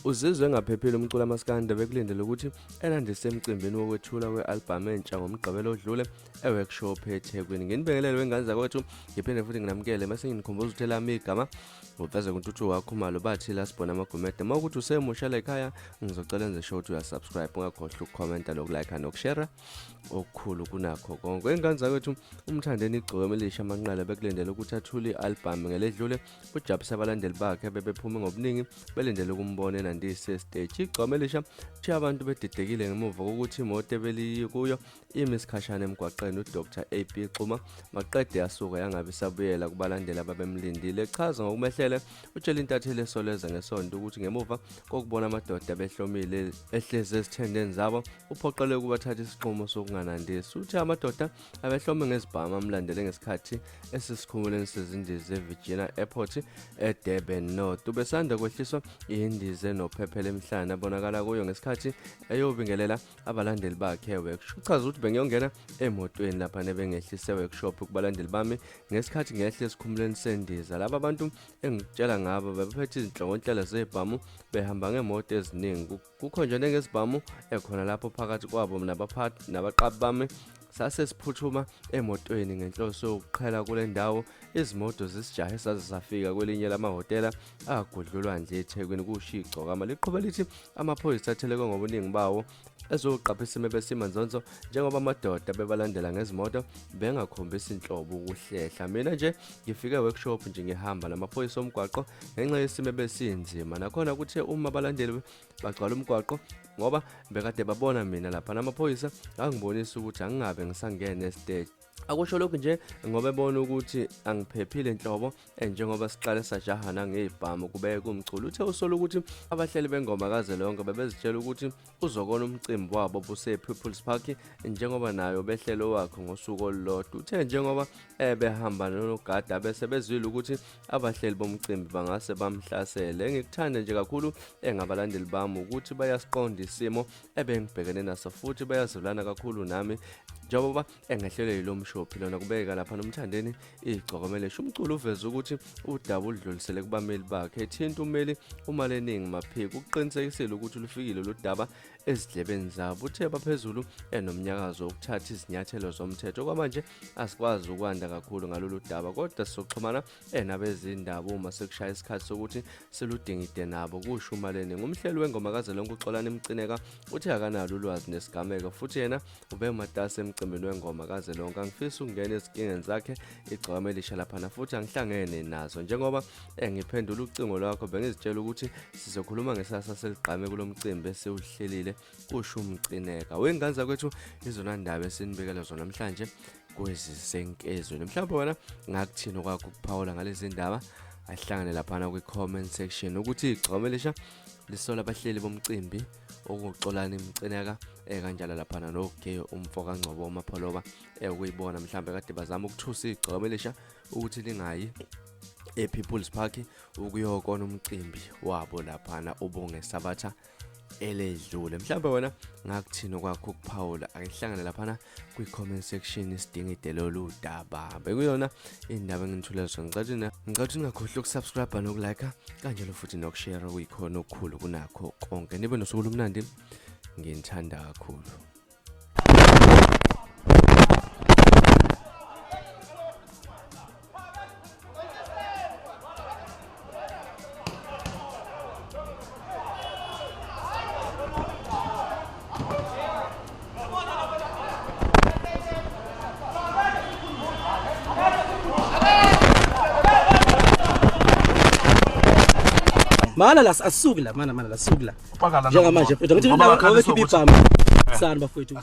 Uzizwe engaphephile umculo amaskandi bekulindele ukuthi enandise emcimbini wokwethula kwealbum entsha ngomgqibelo odlule eworkshop eThekwini. Nginibingelele wengane zakwethu, ngiphinde futhi nginamkele mase nginikhumbuza ukuthi lami igama uveze kuNtuthu wakhumalo bathi la sibona amagumede. Mawukuthi usemusha la ekhaya ngizocela enze sure ukuthi uyasubscribe, ungakhohlwa ukucomment nokulike nokushare okukhulu kunakho konke. Wengane zakwethu umthandeni iGcokama elisha amanqala bekulindele ukuthi athule ialbum ngeledlule ujabulisa abalandeli bakhe bebephuma ngobuningi belindele ukumbona nandise stage. iGcokama elisha abantu bedidekile ngemuva kokuthi imoto ebeli kuyo imisikhashana emgwaqeni uDr AB Xuma maqede yasuka yangabe sabuyela kubalandeli ababemlindile. Echaza ngokumehlele utshela intatheli esoleza ngesonto ukuthi ngemuva kokubona amadoda behlomile ehleze esithendeni zabo uphoqele ukubathatha isinqumo sokunganandisi. Uthi amadoda abehlome ngezibhamu amlandele ngesikhathi esisikhumuleni sezindiza eVirginia Airport eDurban North. Ubesanda kwehliswa indize nophephele emhlanje abonakala kuyo ngesikhathi eyobingelela abalandeli bakhe workshop. Uchaza ukuthi bengiyongena emotweni lapha nebengehlise workshop kubalandeli bami ngesikhathi ngehle esikhumuleni sendiza. Laba abantu engitshela ngabo bephethe izinhlongontlela zebhamu behamba ngemoto eziningi. Kukho nje ngezibhamu ekhona lapho phakathi kwabo nabaphathi nabaqabi bami sase siphuthuma emotweni ngenhloso yokuqhela kule ndawo. Izimoto zisijahe saze safika kwelinye lamahhotela agudlulwa nje eThekwini kuShigcokama. Liqhubela lithi amaphoyisa atheleke ngobuningi bawo ezoqaphisa imebesima nzonzo njengoba amadoda bebalandela ngezimoto bengakhombisa inhlobo ukuhlehla. Mina nje ngifike workshop nje ngihamba namaphoyisa omgwaqo ngenxa yesimo besinzima nakhona kuthe uma abalandeli bagcwala umgwaqo ngoba bekade babona mina lapha namaphoyisa angibonisa ukuthi angingabe ngisangena estage. Akusho lokho nje ngoba ebona ukuthi angiphephile enhlobo njengoba siqale sajahana ngezibhamu kubeke kumculo. Uthe usola ukuthi abahleli bengoma kaZwelonke bebezitshela ukuthi uzokona umcimbi wabo buse People's Park njengoba nayo behlelo wakhe ngosuku olulodwa. Uthe njengoba behamba nogada bese bezwile ukuthi abahleli bomcimbi bangase bamhlasele. Ngikuthanda nje kakhulu engabalandeli bami ukuthi bayasiqonda isimo ebengibhekene naso futhi bayazulana kakhulu nami njengoba engehlelwe yilomshophi lona kubeka lapha nomthandeni iGcokama elisha. Umculo uveza ukuthi udaba udlulisele kubameli bakhe ethinta umeli uMaleningi Maphiko ukuqinisekisela ukuthi lufikile ludaba ezidlebeni zabo. Uthe baphezulu enomnyakazo wokuthatha izinyathelo zomthetho kwamanje asikwazi ukwanda kakhulu ngalolu daba kodwa sizoxhumana nabezindaba uma sekushaya isikhathi sokuthi seludingide nabo kusho uMaleningi. Umhleli wengoma kaZwelonke uXolani Mcineka uthe akanalo ulwazi nesigameko futhi yena ube matasa emcimbini wengoma kaZwelonke. Angifisa ukungena ezikingeni zakhe iGcokama elisha lapha futhi angihlangene nazo njengoba ngiphendula ucingo lwakho bengizitshela ukuthi sizokhuluma ngesasa seligqame kulomcimbi esewuhlelile kusho uMcineka. Wengane zakwethu izona ndaba esinibekela zona namhlanje kwezisenkezweni. Mhlawumbe wena ngakuthini kwakho ukuphawula ngalezi ndaba ahlangane lapha kwi-comment section ukuthi iGcokama elisha lisola abahleli bomcimbi okuXolani Mcineka kanjalo lapha noGay umfo kaNgcobo uMapholoba ukuyibona mhlawumbe kade bazama ukuthusa iGcokama elisha ukuthi lingayi ePeople's Park ukuyokona umcimbi wabo lapha ubongesabatha eledlule. Mhlawumbe wena ngakuthini kwakho ukuphawula akuhlangane lapha kwi-comment section isidingide lolu daba bekuyona indaba engithulele sona. Ngicela ungakhohlwa ukusubscribe nokulike kanjalo futhi nokushare kuyikhona okukhulu kunakho konke. Nibe nosuku lomnandi, nginithanda kakhulu. Mana las asukla mana las asukla njengamanje mfethu ngithi indaba ngoba khipha ibhamu sana bafowethu.